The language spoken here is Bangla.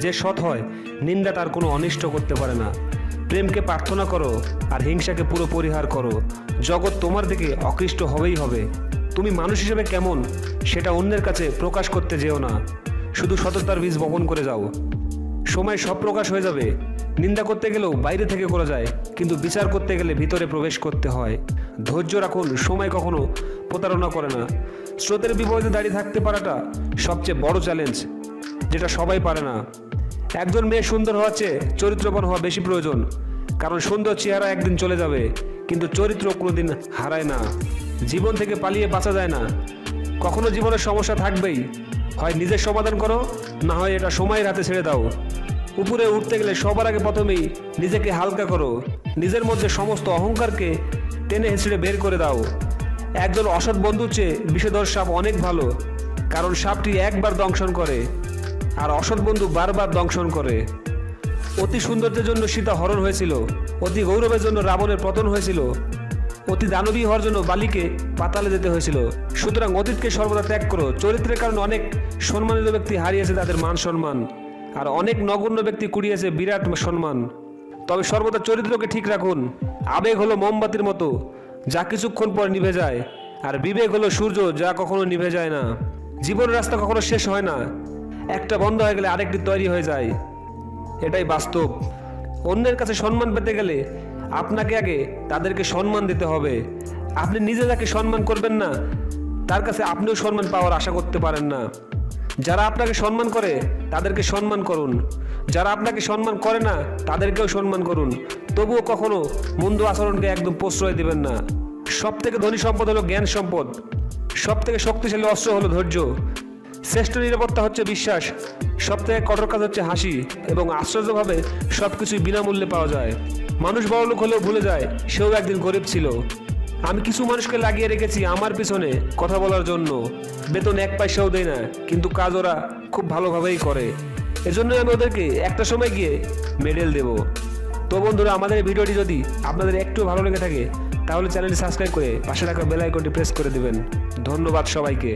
যে সৎ হয় নিন্দা তার কোনো অনিষ্ট করতে পারে না। প্রেমকে প্রার্থনা করো আর হিংসাকে পুরো পরিহার করো। জগৎ তোমার দিকে অকৃষ্ট হবেই হবে। তুমি মানুষ হিসেবে কেমন সেটা অন্যের কাছে প্রকাশ করতে যেও না, শুধু সততার বীজ বপন করে যাও। সময় সব প্রকাশ হয়ে যাবে। নিন্দা করতে গেলেও বাইরে থেকে করা যায়, কিন্তু বিচার করতে গেলে ভিতরে প্রবেশ করতে হয়। ধৈর্য রাখুন, সময় কখনো প্রতারণা করে না। স্রোতের বিপরীতে দাঁড়িয়ে থাকতে পারাটা সবচেয়ে বড় চ্যালেঞ্জ, যেটা সবাই পারে না। একজন মেয়ে সুন্দর হওয়ার চেয়ে চরিত্রবান হওয়া বেশি প্রয়োজন, কারণ সুন্দর চেহারা একদিন চলে যাবে, কিন্তু চরিত্র কোনোদিন হারায় না। জীবন থেকে পালিয়ে বাঁচা যায় না, কখনো জীবনের সমস্যা থাকবেই। হয় নিজের সমাধান করো, না হয় এটা সময়ের হাতে ছেড়ে দাও। উপরে উঠতে গেলে সবার আগে প্রথমেই নিজেকে হালকা করো। নিজের মধ্যে সমস্ত অহংকারকে টেনে হেঁচড়ে বের করে দাও। একজন অসৎ বন্ধুর চেয়ে বিষধর সাপ অনেক ভালো, কারণ সাপটি একবার দংশন করে আর অসৎ বন্ধু বারবার দংশন করে। অতি সৌন্দর্যের জন্য সীতা হরণ হয়েছিল, অতি গৌরবের জন্য রাবণের পতন হয়েছিল, অতি দানবী হওয়ার জন্য বালিকে পাতালে যেতে হয়েছিল। সুতরাং অতীতকে সর্বদা ত্যাগ করো। চরিত্রের কারণে অনেক সম্মানিত ব্যক্তি হারিয়েছে তাদের মান সম্মান, আর অনেক নগণ্য ব্যক্তি কুড়িয়েছে বিরাট সম্মান। তবে সর্বদা চরিত্রকে ঠিক রাখুন। আবেগ হলো মোমবাতির মতো, যা কিছুক্ষণ পর নিভে যায়, আর বিবেক হলো সূর্য, যা কখনো নিভে যায় না। জীবনের রাস্তা কখনো শেষ হয় না, একটা বন্ধ হয়ে গেলে আরেকটি তৈরি হয়ে যায়, এটাই বাস্তব। অন্যের কাছে সম্মান পেতে গেলে আপনাকে আগে তাদেরকে সম্মান দিতে হবে। আপনি নিজে যাকে সম্মান করবেন না, তার কাছে আপনিও সম্মান পাওয়ার আশা করতে পারেন না। যারা আপনাকে সম্মান করে তাদেরকে সম্মান করুন, যারা আপনাকে সম্মান করে না তাদেরকেও সম্মান করুন। তবুও কখনো মন্দ আচরণকে একদম প্রশ্রয় দেবেন না। সব থেকে ধনী সম্পদ হলো জ্ঞান সম্পদ, সব থেকে শক্তিশালী অস্ত্র হলো ধৈর্য, শ্রেষ্ঠ নিরাপত্তা হচ্ছে বিশ্বাস, সব থেকে কঠোর কাজ হচ্ছে হাসি, এবং আশ্চর্যভাবে সব কিছুই বিনামূল্যে পাওয়া যায়। মানুষ বড়লোক হলেও ভুলে যায় সেও একদিন গরিব ছিল। আমি কিছু মানুষকে লাগিয়ে রেখেছি আমার পিছনে কথা বলার জন্য, বেতন এক পয়সাও দেয় না, কিন্তু কাজ ওরা খুব ভালোভাবেই করে। এজন্যই আমি ওদেরকে একটা সময় গিয়ে মেডেল দেব। তো বন্ধুরা, আমাদের এই ভিডিওটি যদি আপনাদের একটু ভালো লেগে থাকে তাহলে চ্যানেলটি সাবস্ক্রাইব করে পাশে থাকা বেল আইকনটি প্রেস করে দেবেন। ধন্যবাদ সবাইকে।